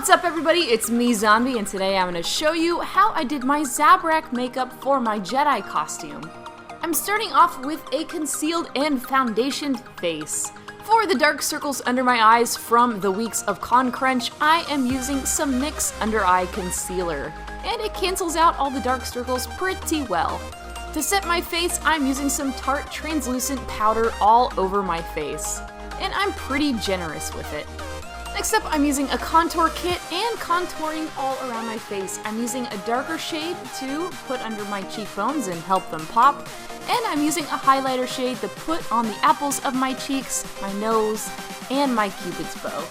What's up everybody, it's me Zombie, and today I'm going to show you how I did my Zabrak makeup for my Jedi costume. I'm starting off with a concealed and foundationed face. For the dark circles under my eyes from the weeks of Con Crunch, I am using some NYX Under Eye Concealer, and it cancels out all the dark circles pretty well. To set my face, I'm using some Tarte translucent powder all over my face, and I'm pretty generous with it. Next up, I'm using a contour kit and contouring all around my face. I'm using a darker shade to put under my cheekbones and help them pop, and I'm using a highlighter shade to put on the apples of my cheeks, my nose, and my cupid's bow.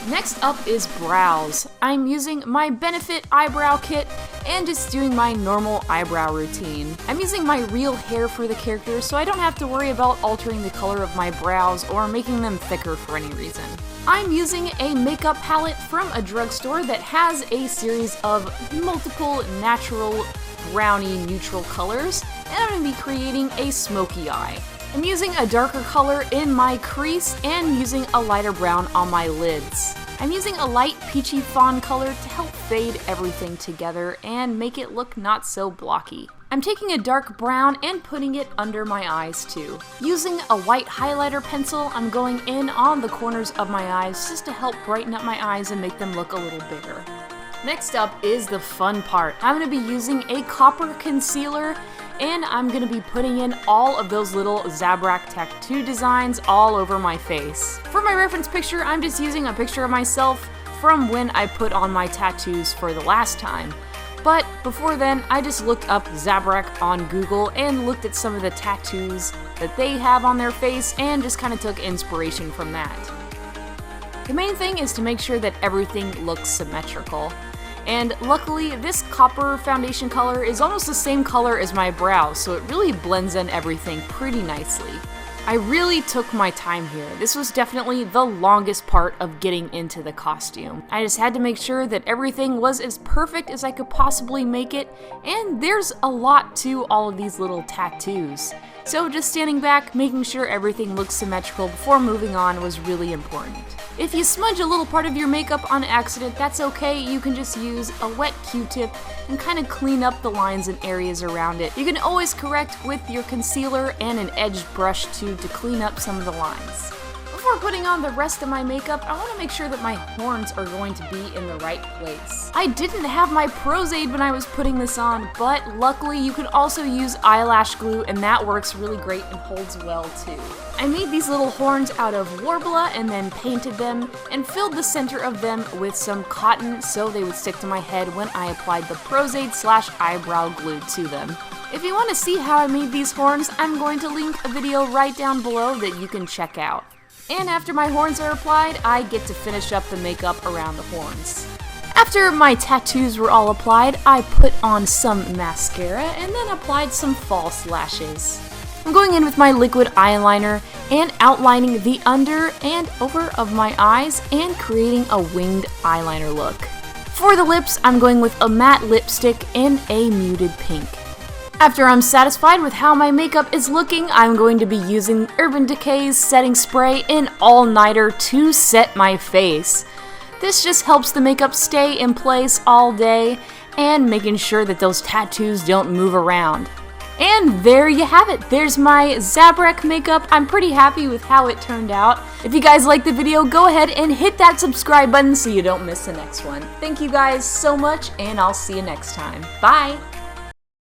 Next up is brows. I'm using my Benefit eyebrow kit and just doing my normal eyebrow routine. I'm using my real hair for the character, so I don't have to worry about altering the color of my brows or making them thicker for any reason. I'm using a makeup palette from a drugstore that has a series of multiple natural brownie neutral colors, and I'm going to be creating a smoky eye. I'm using a darker color in my crease and using a lighter brown on my lids. I'm using a light peachy fawn color to help fade everything together and make it look not so blocky. I'm taking a dark brown and putting it under my eyes too. Using a white highlighter pencil, I'm going in on the corners of my eyes just to help brighten up my eyes and make them look a little bigger. Next up is the fun part. I'm going to be using a copper concealer, and I'm going to be putting in all of those little Zabrak tattoo designs all over my face. For my reference picture, I'm just using a picture of myself from when I put on my tattoos for the last time. But before then, I just looked up Zabrak on Google and looked at some of the tattoos that they have on their face and just kind of took inspiration from that. The main thing is to make sure that everything looks symmetrical. And luckily, this copper foundation color is almost the same color as my brows, so it really blends in everything pretty nicely. I really took my time here. This was definitely the longest part of getting into the costume. I just had to make sure that everything was as perfect as I could possibly make it, and there's a lot to all of these little tattoos. So just standing back, making sure everything looks symmetrical before moving on was really important. If you smudge a little part of your makeup on accident, that's okay. You can just use a wet Q-tip and kind of clean up the lines and areas around it. You can always correct with your concealer and an edged brush too to clean up some of the lines. Before putting on the rest of my makeup, I want to make sure that my horns are going to be in the right place. I didn't have my Pros-Aide when I was putting this on, but luckily you can also use eyelash glue, and that works really great and holds well too. I made these little horns out of Worbla and then painted them and filled the center of them with some cotton so they would stick to my head when I applied the Pros-Aide / eyebrow glue to them. If you want to see how I made these horns, I'm going to link a video right down below that you can check out. And after my horns are applied, I get to finish up the makeup around the horns. After my tattoos were all applied, I put on some mascara and then applied some false lashes. I'm going in with my liquid eyeliner and outlining the under and over of my eyes and creating a winged eyeliner look. For the lips, I'm going with a matte lipstick in a muted pink. After I'm satisfied with how my makeup is looking, I'm going to be using Urban Decay's setting spray in All Nighter to set my face. This just helps the makeup stay in place all day and making sure that those tattoos don't move around. And there you have it. There's my Zabrak makeup. I'm pretty happy with how it turned out. If you guys liked the video, go ahead and hit that subscribe button so you don't miss the next one. Thank you guys so much, and I'll see you next time. Bye!